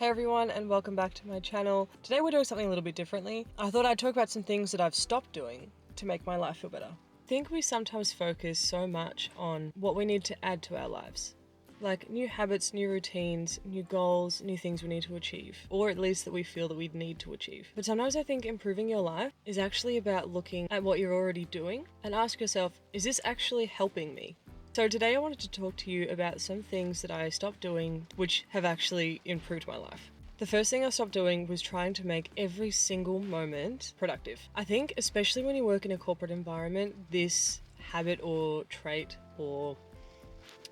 Hey everyone, and welcome back to my channel. Today we're doing something a little bit differently. I thought I'd talk about some things that I've stopped doing to make my life feel better. I think we sometimes focus so much on what we need to add to our lives. Like new habits, new routines, new goals, new things we need to achieve, or at least that we feel that we need to achieve. But sometimes I think improving your life is actually about looking at what you're already doing and ask yourself, is this actually helping me? So today I wanted to talk to you about some things that I stopped doing which have actually improved my life. The first thing I stopped doing was trying to make every single moment productive. I think especially when you work in a corporate environment, this habit or trait or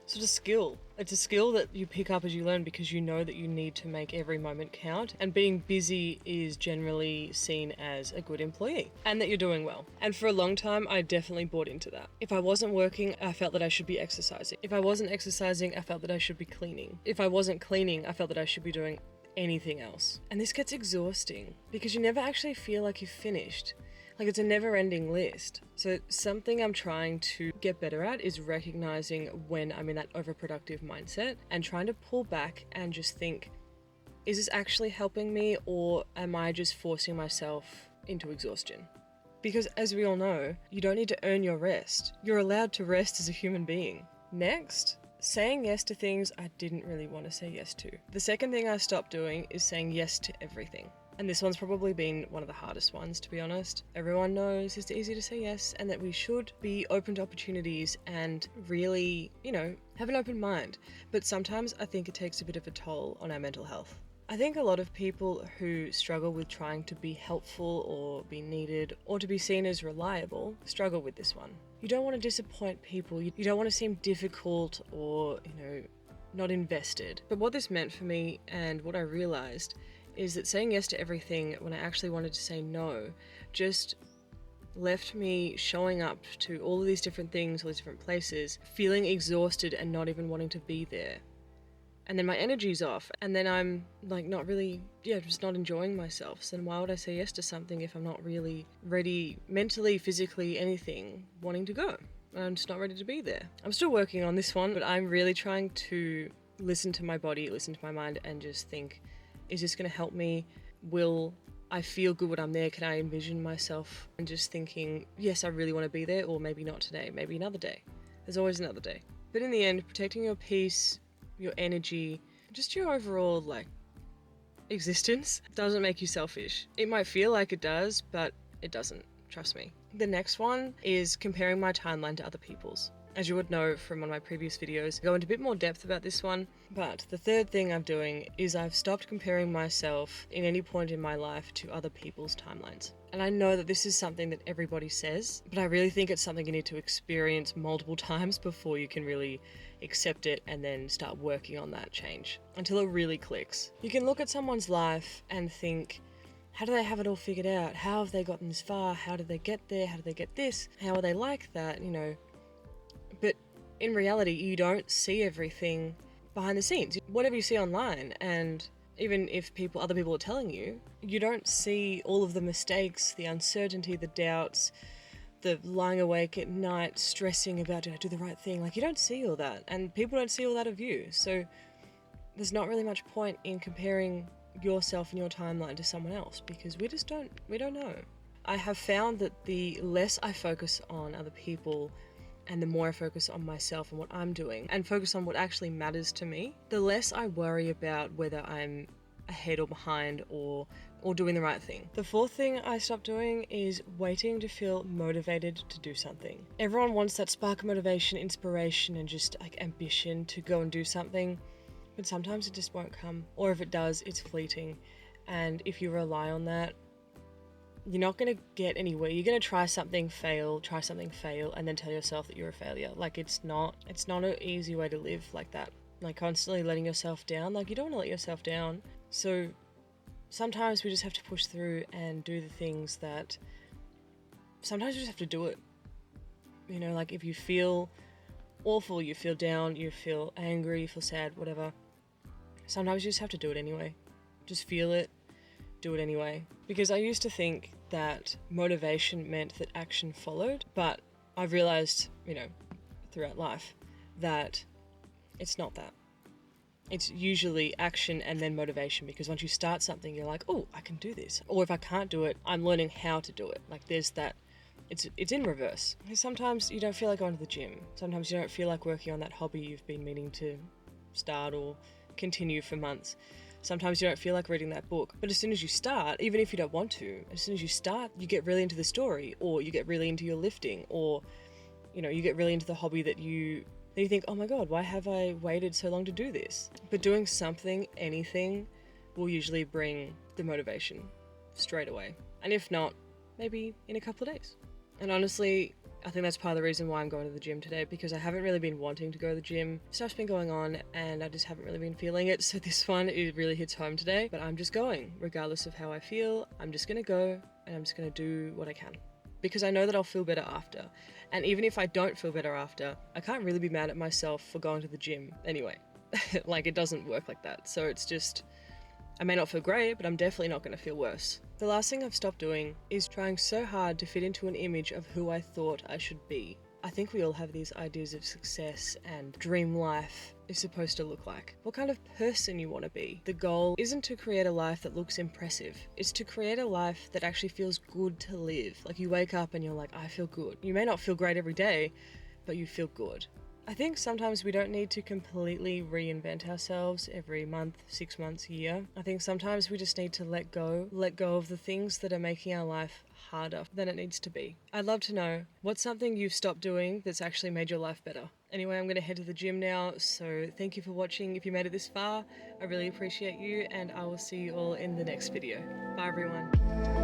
sort of skill. It's a skill that you pick up as you learn because you know that you need to make every moment count, and being busy is generally seen as a good employee and that you're doing well. And for a long time, I definitely bought into that. If I wasn't working, I felt that I should be exercising. If I wasn't exercising, I felt that I should be cleaning. If I wasn't cleaning, I felt that I should be doing anything else. And this gets exhausting because you never actually feel like you've finished. Like it's a never-ending list. So something I'm trying to get better at is recognizing when I'm in that overproductive mindset and trying to pull back and just think, is this actually helping me, or am I just forcing myself into exhaustion? Because as we all know, you don't need to earn your rest. You're allowed to rest as a human being. Next, saying yes to things I didn't really want to say yes to. The second thing I stopped doing is saying yes to everything. And this one's probably been one of the hardest ones, to be honest. Everyone knows it's easy to say yes and that we should be open to opportunities and really, have an open mind. But sometimes I think it takes a bit of a toll on our mental health. I think a lot of people who struggle with trying to be helpful or be needed or to be seen as reliable struggle with this one. You don't want to disappoint people. You don't want to seem difficult or, not invested. But what this meant for me and what I realized is that saying yes to everything when I actually wanted to say no just left me showing up to all of these different things, all these different places, feeling exhausted and not even wanting to be there. And then my energy's off, and then I'm not really, just not enjoying myself. So then why would I say yes to something if I'm not really ready mentally, physically, anything, wanting to go? I'm just not ready to be there. I'm still working on this one, but I'm really trying to listen to my body, listen to my mind, and just think, is this going to help me? Will I feel good when I'm there? Can I envision myself? And just thinking, yes, I really want to be there, or maybe not today, maybe another day. There's always another day. But in the end, protecting your peace, your energy, just your overall existence doesn't make you selfish. It might feel like it does, but it doesn't. Trust me. The next one is comparing my timeline to other people's. As you would know from one of my previous videos, I go into a bit more depth about this one, but the third thing I'm doing is I've stopped comparing myself in any point in my life to other people's timelines. And I know that this is something that everybody says, but I really think it's something you need to experience multiple times before you can really accept it and then start working on that change until it really clicks. You can look at someone's life and think, how do they have it all figured out? How have they gotten this far? How did they get there? How did they get this? How are they like that? But in reality, you don't see everything behind the scenes. Whatever you see online, and even if other people are telling you, you don't see all of the mistakes, the uncertainty, the doubts, the lying awake at night, stressing about, did I do the right thing? You don't see all that, and people don't see all that of you. So there's not really much point in comparing yourself and your timeline to someone else, because we don't know. I have found that the less I focus on other people and the more I focus on myself and what I'm doing and focus on what actually matters to me, the less I worry about whether I'm ahead or behind or doing the right thing. The fourth thing I stopped doing is waiting to feel motivated to do something. Everyone wants that spark of motivation, inspiration, and just ambition to go and do something, but sometimes it just won't come. Or if it does, it's fleeting. And if you rely on that, you're not going to get anywhere. You're going to try something, fail, and then tell yourself that you're a failure. It's not an easy way to live like that. Constantly letting yourself down. You don't want to let yourself down. So sometimes we just have to push through and do the things that sometimes you just have to do it. If you feel awful, you feel down, you feel angry, you feel sad, whatever. Sometimes you just have to do it anyway. Just feel it. Do it anyway. Because I used to think that motivation meant that action followed, but I've realized, throughout life that it's not that. It's usually action and then motivation, because once you start something, you're like, oh, I can do this. Or if I can't do it, I'm learning how to do it. Like there's that, it's in reverse. Sometimes you don't feel like going to the gym. Sometimes you don't feel like working on that hobby you've been meaning to start or continue for months. Sometimes you don't feel like reading that book. But as soon as you start, even if you don't want to, as soon as you start, you get really into the story, or you get really into your lifting, or you get really into the hobby that you think, oh my god, why have I waited so long to do this? But doing something, anything, will usually bring the motivation straight away. And if not, maybe in a couple of days. And honestly, I think that's part of the reason why I'm going to the gym today, because I haven't really been wanting to go to the gym. Stuff's been going on and I just haven't really been feeling it. So this one, it really hits home today. But I'm just going, regardless of how I feel. I'm just gonna go and I'm just gonna do what I can, because I know that I'll feel better after. And even if I don't feel better after, I can't really be mad at myself for going to the gym anyway. Like, it doesn't work like that. So it's just, I may not feel great, but I'm definitely not going to feel worse. The last thing I've stopped doing is trying so hard to fit into an image of who I thought I should be. I think we all have these ideas of success and dream life is supposed to look like. What kind of person you want to be. The goal isn't to create a life that looks impressive. It's to create a life that actually feels good to live. Like you wake up and you're like, I feel good. You may not feel great every day, but you feel good. I think sometimes we don't need to completely reinvent ourselves every month, 6 months, year. I think sometimes we just need to let go of the things that are making our life harder than it needs to be. I'd love to know, what's something you've stopped doing that's actually made your life better? Anyway, I'm going to head to the gym now, so thank you for watching. If you made it this far, I really appreciate you, and I will see you all in the next video. Bye everyone.